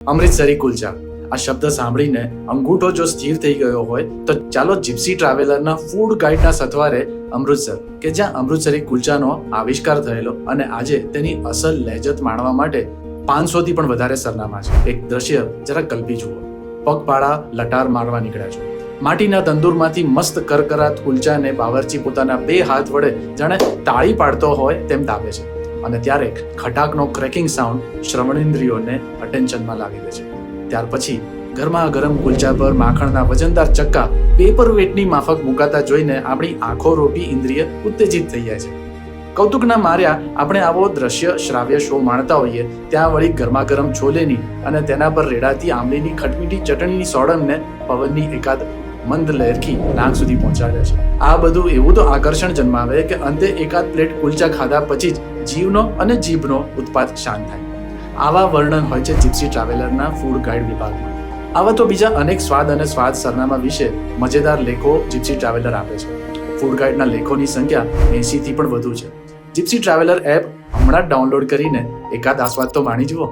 અમૃતસરી કુલચા આ શબ્દ સાંભળીને અંગૂઠો જો સ્થિર થઈ ગયો હોય તો ચાલો જીપ્સી ટ્રાવેલરના ફૂડ ગાઈડના સથવારે અમૃતસર કે જ્યાં અમૃતસરી કુલચાનો આવિષ્કાર થયેલો અને આજે તેની અસલ લહેજત માણવા માટે 500 થી પણ વધારે સરનામા છે. એક દ્રશ્ય જરા કલ્પી જુઓ. પગપાળા લટાર મારવા નીકળ્યા છો. માટીના તંદુરમાંથી મસ્ત કરકરાત કુલચાને બાવરચી પોતાના 2 હાથ વડે જાણે તાળી પાડતો હોય તેમ તાપે છે અને ત્યારે ખટાકનો ક્રેકિંગ સાઉન્ડ શ્રવણેન્દ્રિયોને અટેન્શનમાં લાવી દે છે. ત્યાર પછી ગરમા ગરમ કુલચા પર માખણના વજનદાર ચક્કા પેપર વેટની માફક મુકાતા જોઈને આપણી આંખો રોપી ઇન્દ્રિય ઉત્તેજિત થઈ જાય છે. કૌતુકના માર્યા આપણે આવો દ્રશ્ય શ્રાવ્ય શો માણતા હોઈએ ત્યાં વળી ગરમા ગરમ છોલેની અને તેના પર રેડાતી આંબલીની ખટમીઠી ચટણીની સોડમને પવનની એકાદ મંદ લહેરખી નાક સુધી પહોંચાડે છે. આ બધું એવું તો આકર્ષણ જન્માવે કે અંતે એકાદ પ્લેટ કુલચા ખાધા પછી જ જીવનો અને જીભનો ઉત્પાદ શાંત થાય. આવા વર્ણન હોય છે જીપ્સી ટ્રાવેલરના ફૂડ ગાઈડ વિભાગમાં. આવા તો બીજા અનેક સ્વાદ અને સ્વાદ સરનામા વિશે મજેદાર લેખો જીપ્સી ટ્રાવેલર આપે છે. ફૂડ ગાઈડના લેખોની સંખ્યા 80 થી પણ વધુ છે. જીપ્સી ટ્રાવેલર એપ હમણાં જ ડાઉનલોડ કરીને એકાદ આસ્વાદ તો માણી જુઓ.